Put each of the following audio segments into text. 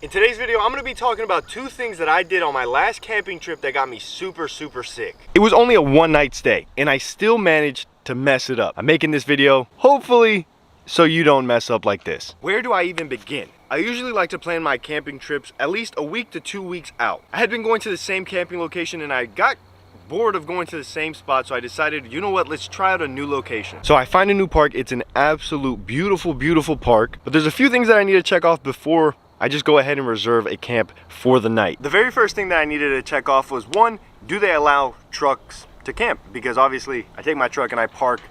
In today's video, I'm gonna be talking about two things that I did on my last camping trip that got me super sick. It was only a one-night stay, and I still managed to mess it up. I'm making this video, hopefully, so you don't mess up like this. Where do I even begin? I usually like to plan my camping trips at least a week to 2 weeks out. I had been going to the same camping location and I got bored of going to the same spot, so I decided, you know what, let's try out a new location. So I find a new park. It's an absolute beautiful park, but there's a few things that I need to check off before I just go ahead and reserve a camp for the night. The very first thing that I needed to check off was, one, do they allow trucks to camp? Because obviously I take my truck and I park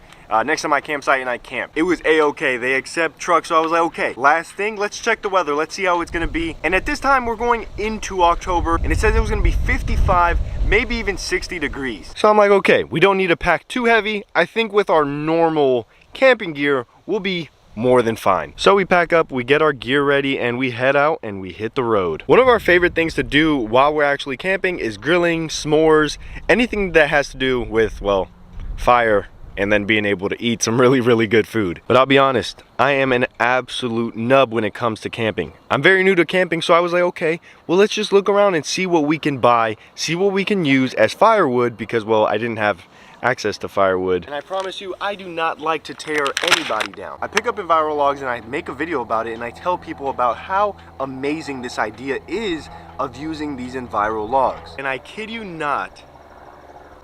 next to my campsite and I camp. It was a-okay. They accept trucks, so I was like, okay. Last thing, let's check the weather. Let's see how it's gonna be. And at this time, we're going into October, and it says it was gonna be 55, maybe even 60 degrees. So I'm like, okay, we don't need to pack too heavy. I think with our normal camping gear, we'll be more than fine. So we pack up, we get our gear ready, and we head out and we hit the road. One of our favorite things to do while we're actually camping is grilling, s'mores, anything that has to do with, well, fire, and then being able to eat some really good food. But I'll be honest, I am an absolute nub when it comes to camping. I'm very new to camping, so I was like, okay, well, let's just look around and see what we can buy, see what we can use as firewood, because, well, I didn't have access to firewood. And I promise you, I do not like to tear anybody down. I pick up enviro logs and I make a video about it, and I tell people about how amazing this idea is of using these enviro logs. And I kid you not,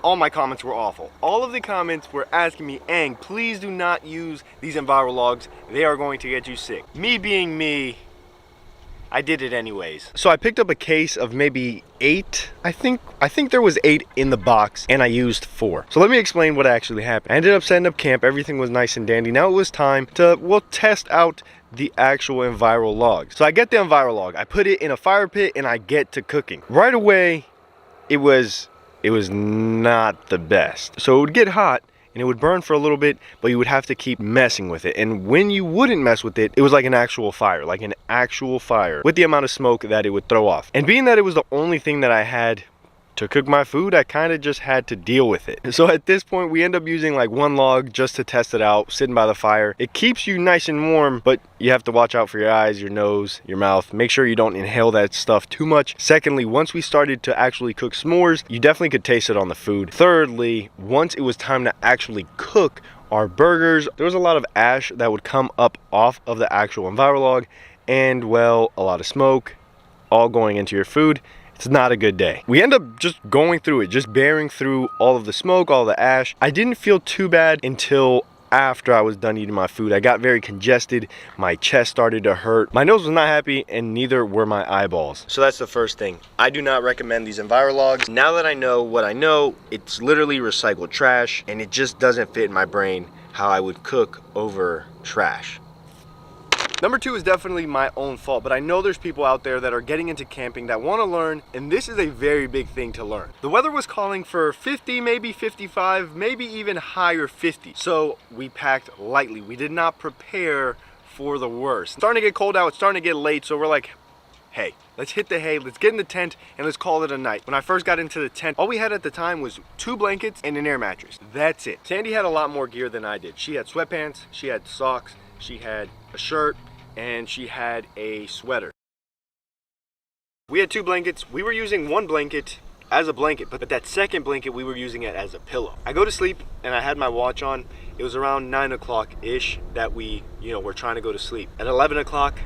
all my comments were awful. All of the comments were asking me, Aang, please do not use these enviro logs. They are going to get you sick. Me being me, I did it anyways. So I picked up a case of maybe 8. I think there was 8 in the box, and I used 4. So let me explain what actually happened. I ended up setting up camp. Everything was nice and dandy. Now it was time to, well, test out the actual enviro logs. So I get the enviro log, I put it in a fire pit, and I get to cooking. Right away, it was not the best. So it would get hot and it would burn for a little bit, but you would have to keep messing with it. And when you wouldn't mess with it, it was like an actual fire with the amount of smoke that it would throw off. And being that it was the only thing that I had to cook my food, I kind of just had to deal with it. So at this point, we end up using like 1 log just to test it out, sitting by the fire. It keeps you nice and warm, but you have to watch out for your eyes, your nose, your mouth. Make sure you don't inhale that stuff too much. Secondly, once we started to actually cook s'mores, you definitely could taste it on the food. Thirdly, once it was time to actually cook our burgers, there was a lot of ash that would come up off of the actual enviro log, and, well, a lot of smoke all going into your food. It's not a good day. We end up just going through it, just bearing through all of the smoke, all the ash. I didn't feel too bad until after I was done eating my food. I got very congested, my chest started to hurt, my nose was not happy, and neither were my eyeballs. So that's the first thing. I do not recommend these enviro logs. Now that I know what I know, it's literally recycled trash, and it just doesn't fit in my brain how I would cook over trash. Number 2 is definitely my own fault, but I know there's people out there that are getting into camping that want to learn, and this is a very big thing to learn. The weather was calling for 50, maybe 55, maybe even higher 50. So we packed lightly. We did not prepare for the worst. It's starting to get cold out, it's starting to get late, so we're like, hey, let's hit the hay, let's get in the tent, and let's call it a night. When I first got into the tent, all we had at the time was 2 blankets and an air mattress. That's it. Sandy had a lot more gear than I did. She had sweatpants, she had socks, she had a shirt, and she had a sweater. We had 2 blankets. We were using 1 blanket as a blanket, but that second blanket we were using it as a pillow. I go to sleep and I had my watch on. It was around 9 o'clock ish that we, were trying to go to sleep. At 11 o'clock,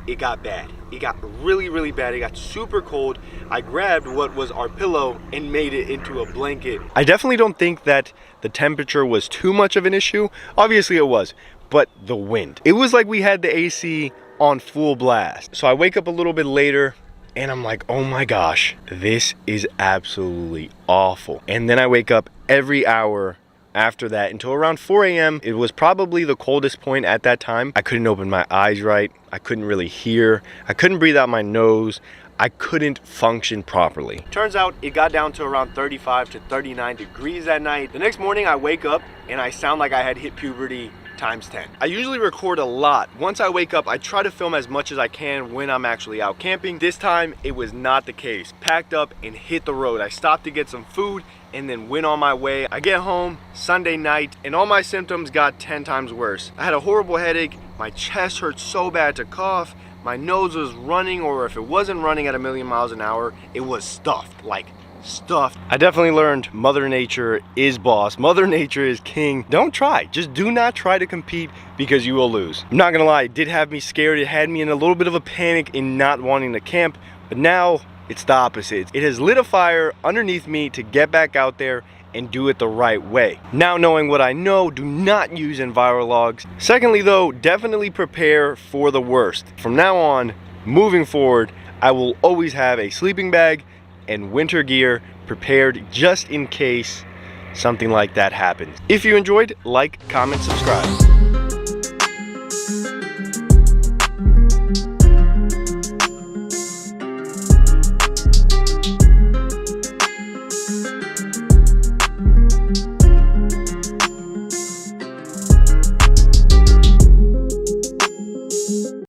it got bad. It got really bad. It got super cold. I grabbed what was our pillow and made it into a blanket. I definitely don't think that the temperature was too much of an issue. Obviously it was. But the wind. It was like we had the AC on full blast. So I wake up a little bit later and I'm like, oh my gosh, this is absolutely awful. And then I wake up every hour after that until around 4 a.m. It was probably the coldest point at that time. I couldn't open my eyes right. I couldn't really hear. I couldn't breathe out my nose. I couldn't function properly. Turns out it got down to around 35 to 39 degrees that night. The next morning I wake up and I sound like I had hit puberty times 10. I usually record a lot. Once I wake up, I try to film as much as I can when I'm actually out camping. This time, it was not the case. Packed up and hit the road. I stopped to get some food and then went on my way. I get home Sunday night and all my symptoms got 10 times worse. I had a horrible headache. My chest hurt so bad to cough. my nose was running, or if it wasn't running at 1,000,000 miles an hour, it was stuffed, like stuffed. I definitely learned Mother Nature is boss. Mother Nature is king. Don't try. Just do not try to compete because you will lose. I'm not gonna lie, it did have me scared. It had me in a little bit of a panic in not wanting to camp, but now it's the opposite. It has lit a fire underneath me to get back out there and do it the right way. Now knowing what I know, do not use Envirologs. Secondly though, definitely prepare for the worst. From now on, moving forward, I will always have a sleeping bag and winter gear prepared just in case something like that happens. If you enjoyed, like, comment, subscribe.